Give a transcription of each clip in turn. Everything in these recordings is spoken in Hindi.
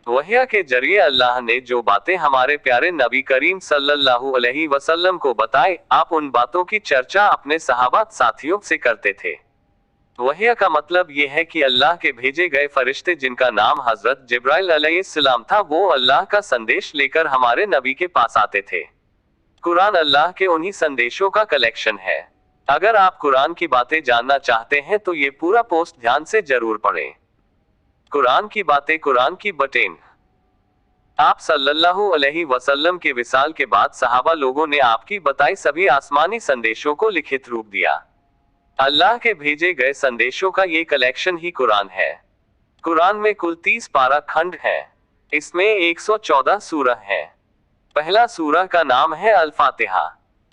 वहय के जरिए अल्लाह ने जो बातें हमारे प्यारे नबी करीम सल्लल्लाहु अलैहि वसल्लम को बताई, आप उन बातों की चर्चा अपने सहाबा साथियों से करते थे। वहय का मतलब ये है कि अल्लाह के भेजे गए फरिश्ते जिनका नाम हजरत जिब्राइल अलैहिस्सलाम था, वो अल्लाह का संदेश लेकर हमारे नबी के पास आते थे। कुरान अल्लाह के उन्हीं संदेशों का कलेक्शन है। अगर आप कुरान की बातें जानना चाहते हैं तो ये पूरा पोस्ट ध्यान से जरूर पढ़ें। कुरान की बातें, कुरान की बटेन। आप सल्लल्लाहु अलैहि वसल्लम के विसाल के बाद सहाबा लोगों ने आपकी बताई सभी आसमानी संदेशों को लिखित रूप दिया। अल्लाह के भेजे गए संदेशों का ये कलेक्शन ही कुरान है। कुरान में कुल 30 पारा खंड है। इसमें 114 सूरह है। पहला सूरह का नाम है अल फातिहा।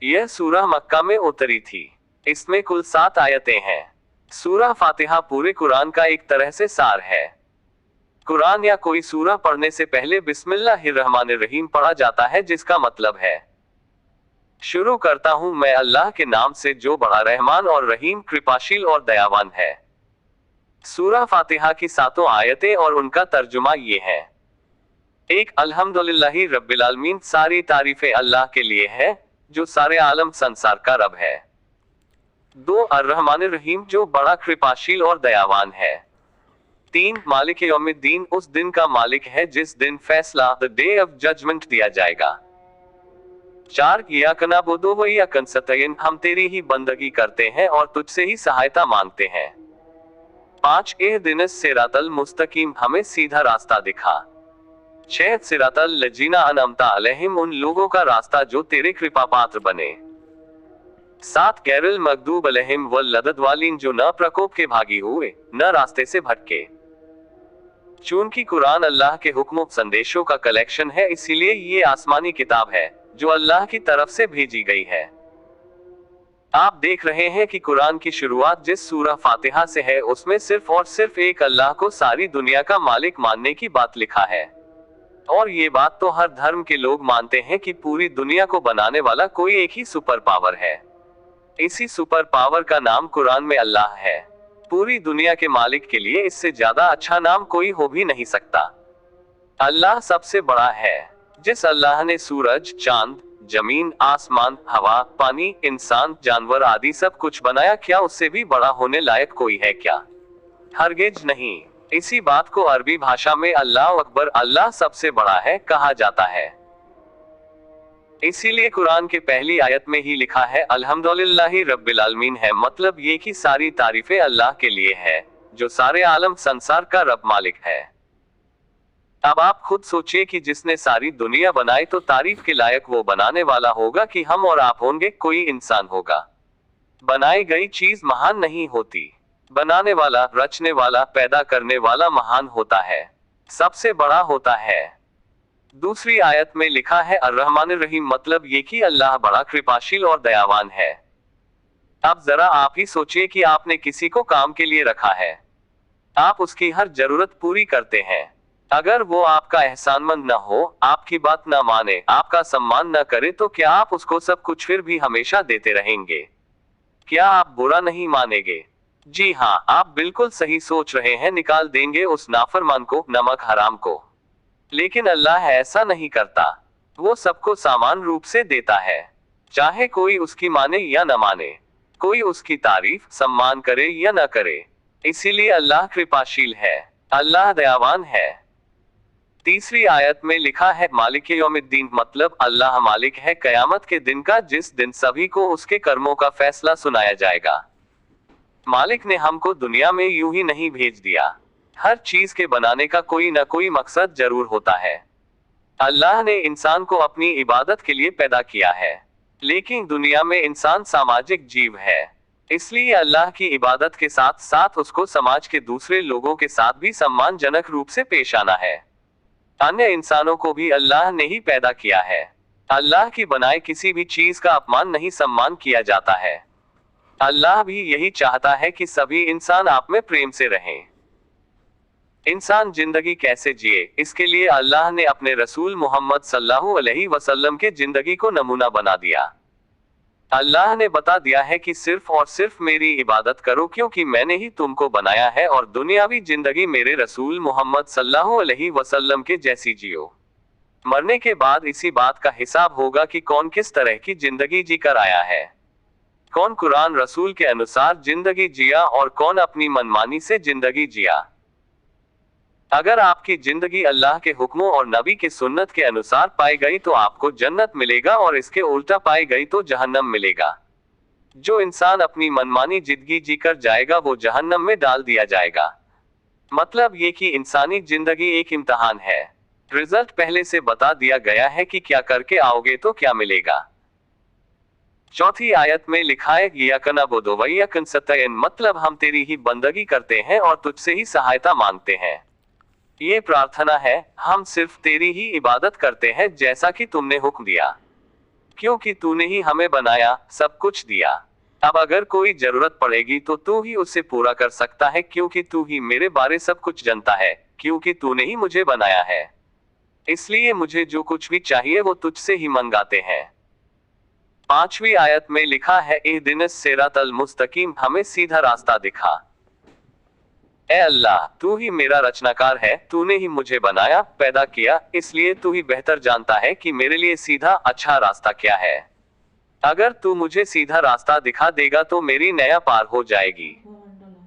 यह सूरह मक्का में उतरी थी। इसमें कुल 7 आयतें हैं। सूरह फातिहा पूरे कुरान का एक तरह से सार है। कुरान या कोई सूरह पढ़ने से पहले बिस्मिल्लाहिर्रहमानिर्रहीम पढ़ा जाता है, जिसका मतलब है शुरू करता हूं मैं अल्लाह के नाम से जो बड़ा रहमान और रहीम, कृपाशील और दयावान है। सूरह फातिहा की 7 आयतें और उनका तर्जुमा ये है। 1 अल्हम्दुलिल्लाहि रब्बिल आलमीन, सारी तारीफें अल्लाह के लिए है जो सारे आलम संसार का रब है। 2 अर्रहमानिर्रहीम, जो बड़ा कृपाशील और दयावान है। 3 मालिक यौमिद्दीन, उस दिन का मालिक है जिस दिन फैसला, द डे ऑफ जजमेंट, दिया जाएगा। 4 इय्याका नअबुदु व इय्याका नस्तईन, हम तेरी ही बंदगी करते हैं और तुझसे ही सहायता मांगते हैं। 5 इहदिनस सिरातल मुस्तकीम, हमें सीधा रास्ता दिखा। 6 सिरातल लजीना अनअमता अलैहिम, उन लोगों का रास्ता जो तेरे कृपा पात्र बने। 7 गैरुल मगदूब अलैहिम वल लददवालिन, जो न प्रकोप के भागी हुए न रास्ते से भटके। चूंकि कुरान अल्लाह के हुक्मों संदेशों का कलेक्शन है, इसीलिए ये आसमानी किताब है जो अल्लाह की तरफ से भेजी गई है। आप देख रहे हैं कि कुरान की शुरुआत जिस सूरह फातिहा से है, उसमें सिर्फ और सिर्फ एक अल्लाह को सारी दुनिया का मालिक मानने की बात लिखा है। और ये बात तो हर धर्म के लोग मानते हैं कि पूरी दुनिया को बनाने वाला कोई एक ही सुपर पावर है। इसी सुपर पावर का नाम कुरान में अल्लाह है। पूरी दुनिया के मालिक के लिए इससे ज्यादा अच्छा नाम कोई हो भी नहीं सकता। अल्लाह सबसे बड़ा है। जिस अल्लाह ने सूरज, चांद, जमीन, आसमान, हवा, पानी, इंसान, जानवर आदि सब कुछ बनाया, क्या उससे भी बड़ा होने लायक कोई है क्या? हरगिज नहीं। इसी बात को अरबी भाषा में अल्लाह अकबर, अल्लाह सबसे बड़ा है, कहा जाता है। इसीलिए कुरान के पहली आयत में ही लिखा है अल्हम्दुलिल्लाहि रब्बिल आलमीन है, मतलब ये कि सारी तारीफें अल्लाह के लिए है जो सारे आलम संसार का रब मालिक है। अब आप खुद सोचिए कि जिसने सारी दुनिया बनाई तो तारीफ के लायक वो बनाने वाला होगा कि हम और आप होंगे, कोई इंसान होगा। बनाई गई चीज महान नहीं होती, बनाने वाला, रचने वाला, पैदा करने वाला महान होता है, सबसे बड़ा होता है। दूसरी आयत में लिखा है अर्रहमानिर्रहीम, मतलब ये कि अल्लाह बड़ा कृपाशील और दयावान है। अब जरा आप ही सोचिए कि आपने किसी को काम के लिए रखा है, आप उसकी हर जरूरत पूरी करते हैं। अगर वो आपका एहसानमंद न हो, आपकी बात न माने, आपका सम्मान न करे, तो क्या आप उसको सब कुछ फिर भी हमेशा देते रहेंगे? क्या आप बुरा नहीं मानेंगे? जी हाँ, आप बिल्कुल सही सोच रहे हैं, निकाल देंगे उस नाफरमान को, नमक हराम को। लेकिन अल्लाह ऐसा नहीं करता। वो सबको समान रूप से देता है, चाहे कोई उसकी माने या न माने, कोई उसकी तारीफ, सम्मान करे या न करे। इसीलिए अल्लाह कृपाशील है, अल्लाह दयावान है। तीसरी आयत में लिखा है मालिक यौमिद्दीन, मतलब अल्लाह मालिक है कयामत के दिन का, जिस दिन सभी को उसके कर्मों का फैसला सुनाया जाएगा। मालिक ने हमको दुनिया में यूं ही नहीं भेज दिया। हर चीज के बनाने का कोई न कोई मकसद जरूर होता है। अल्लाह ने इंसान को अपनी इबादत के लिए पैदा किया है, लेकिन दुनिया में इंसान सामाजिक जीव है, इसलिए अल्लाह की इबादत के साथ साथ उसको समाज के दूसरे लोगों के साथ भी सम्मानजनक रूप से पेश आना है। अन्य इंसानों को भी अल्लाह ने ही पैदा किया है। अल्लाह की बनाए किसी भी चीज का अपमान नहीं, सम्मान किया जाता है। अल्लाह भी यही चाहता है कि सभी इंसान आप में प्रेम से रहें। इंसान जिंदगी कैसे जिए, इसके लिए अल्लाह ने अपने रसूल मोहम्मद सल्लल्लाहु अलैहि वसल्लम के जिंदगी को नमूना बना दिया। अल्लाह ने बता दिया है कि सिर्फ और सिर्फ मेरी इबादत करो, क्योंकि मैंने ही तुमको बनाया है, और दुनियावी जिंदगी मेरे रसूल मोहम्मद सल्लल्लाहु अलैहि वसल्लम के जैसी जियो। मरने के बाद इसी बात का हिसाब होगा कि कौन किस तरह की जिंदगी जी कर आया है, कौन कुरान रसूल के अनुसार जिंदगी जिया और कौन अपनी मनमानी से जिंदगी जिया। अगर आपकी जिंदगी अल्लाह के हुक्मों और नबी के सुन्नत के अनुसार पाई गई तो आपको जन्नत मिलेगा, और इसके उल्टा पाई गई तो जहन्नम मिलेगा। जो इंसान अपनी मनमानी जिंदगी जीकर जाएगा वो जहन्नम में डाल दिया जाएगा। मतलब ये कि इंसानी जिंदगी एक इम्तिहान है। रिजल्ट पहले से बता दिया गया है कि क्या करके आओगे तो क्या मिलेगा। चौथी आयत में लिखा है यकना बोदोवैयकन सतयन, मतलब हम तेरी ही बंदगी करते हैं और तुझसे ही सहायता मांगते हैं। ये प्रार्थना है, हम सिर्फ तेरी ही इबादत करते हैं जैसा कि तुमने हुक्म दिया, क्योंकि तूने ही हमें बनाया, सब कुछ दिया। अब अगर कोई जरूरत पड़ेगी तो तू ही उसे पूरा कर सकता है, क्योंकि तू ही मेरे बारे सब कुछ जानता है, क्योंकि तूने ही मुझे बनाया है। इसलिए मुझे जो कुछ भी चाहिए वो तुझसे ही मंगाते हैं। पांचवी आयत में लिखा है इहदिनस सिरातल मुस्तकीम, हमें सीधा रास्ता दिखा। ए अल्लाह, तू ही मेरा रचनाकार है, तूने ही मुझे बनाया, पैदा किया, इसलिए तू ही बेहतर जानता है कि मेरे लिए सीधा अच्छा रास्ता क्या है। अगर तू मुझे सीधा रास्ता दिखा देगा तो मेरी नया पार हो जाएगी,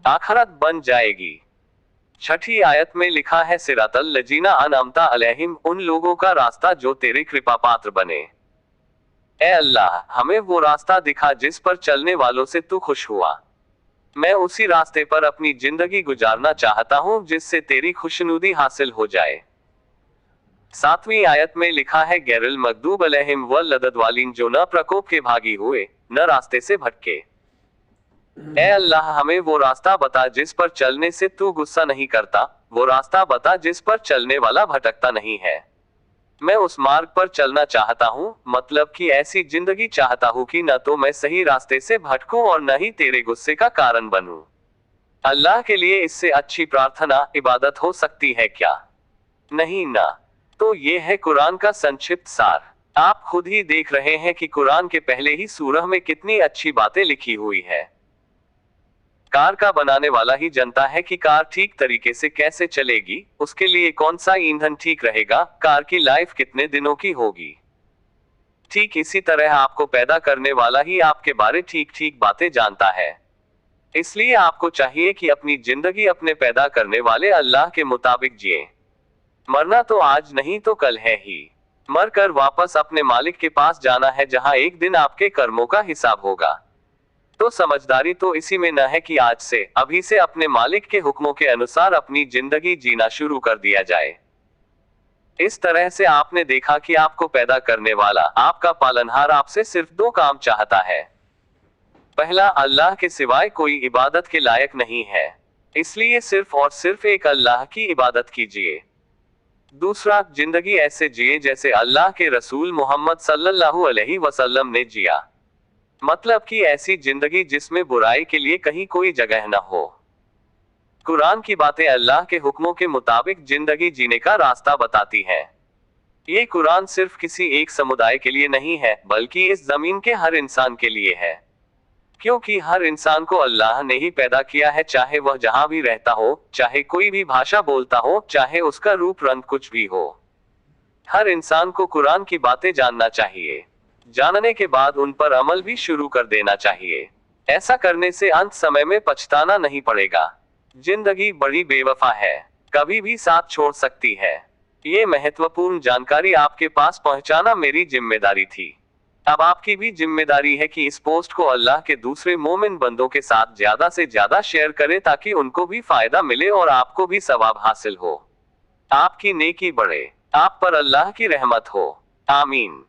आखिरत बन जाएगी। छठी आयत में लिखा है सिरातल लजीना अनअमता अलैहिम, उन लोगों का रास्ता जो तेरे कृपा पात्र बने। ए अल्लाह, हमें वो रास्ता दिखा जिस पर चलने वालों से तू खुश हुआ। मैं उसी रास्ते पर अपनी जिंदगी गुजारना चाहता हूँ जिससे तेरी खुशनुदी हासिल हो जाए। सातवीं आयत में लिखा है गैरुल मगदूब अलैहिम व लददवालिन, जो न प्रकोप के भागी हुए न रास्ते से भटके। ए अल्लाह, हमें वो रास्ता बता जिस पर चलने से तू गुस्सा नहीं करता, वो रास्ता बता जिस पर चलने वाला भटकता नहीं है। मैं उस मार्ग पर चलना चाहता हूँ, मतलब कि ऐसी जिंदगी चाहता हूँ कि न तो मैं सही रास्ते से भटकूं और न ही तेरे गुस्से का कारण बनूं। अल्लाह के लिए इससे अच्छी प्रार्थना इबादत हो सकती है क्या? नहीं ना। तो ये है कुरान का संक्षिप्त सार। आप खुद ही देख रहे हैं कि कुरान के पहले ही सूरह में कितनी अच्छी बातें लिखी हुई है। कार का बनाने वाला ही जानता है कि कार ठीक तरीके से कैसे चलेगी, उसके लिए कौन सा ईंधन ठीक रहेगा, कार की लाइफ कितने दिनों की होगी। ठीक इसी तरह आपको पैदा करने वाला ही आपके बारे ठीक ठीक बातें जानता है। इसलिए आपको चाहिए कि अपनी जिंदगी अपने पैदा करने वाले अल्लाह के मुताबिक जिए। मरना तो आज नहीं तो कल है ही। मरकर वापस अपने मालिक के पास जाना है, जहां एक दिन आपके कर्मों का हिसाब होगा। तो समझदारी तो इसी में न है कि आज से, अभी से अपने मालिक के हुक्मों के अनुसार अपनी जिंदगी जीना शुरू कर दिया जाए। इस तरह से आपने देखा कि आपको पैदा करने वाला आपका पालनहार आपसे सिर्फ दो काम चाहता है। पहला, अल्लाह के सिवाय कोई इबादत के लायक नहीं है, इसलिए सिर्फ और सिर्फ एक अल्लाह की इबादत कीजिए। दूसरा, जिंदगी ऐसे जिए जैसे अल्लाह के रसूल मोहम्मद सल्लल्लाहु अलैहि वसल्लम ने जिया। मतलब कि ऐसी जिंदगी जिसमें बुराई के लिए कहीं कोई जगह न हो। कुरान की बातें अल्लाह के हुक्मों के मुताबिक जिंदगी जीने का रास्ता बताती है। ये कुरान सिर्फ किसी एक समुदाय के लिए नहीं है, बल्कि इस जमीन के हर इंसान के लिए है। क्योंकि हर इंसान को अल्लाह ने ही पैदा किया है, चाहे वह जहां भी रहता हो, चाहे कोई भी भाषा बोलता हो, चाहे उसका रूप रंग कुछ भी हो। हर इंसान को कुरान की बातें जानना चाहिए। जानने के बाद उन पर अमल भी शुरू कर देना चाहिए। ऐसा करने से अंत समय में पछताना नहीं पड़ेगा। जिंदगी बड़ी बेवफा है, कभी भी साथ छोड़ सकती है। ये महत्वपूर्ण जानकारी आपके पास पहुंचाना मेरी जिम्मेदारी थी। अब आपकी भी जिम्मेदारी है कि इस पोस्ट को अल्लाह के दूसरे मोमिन बंदों के साथ ज्यादा से ज्यादा शेयर करें, ताकि उनको भी फायदा मिले और आपको भी सवाब हासिल हो, आपकी नेकी बढ़े, आप पर अल्लाह की रहमत हो। आमीन।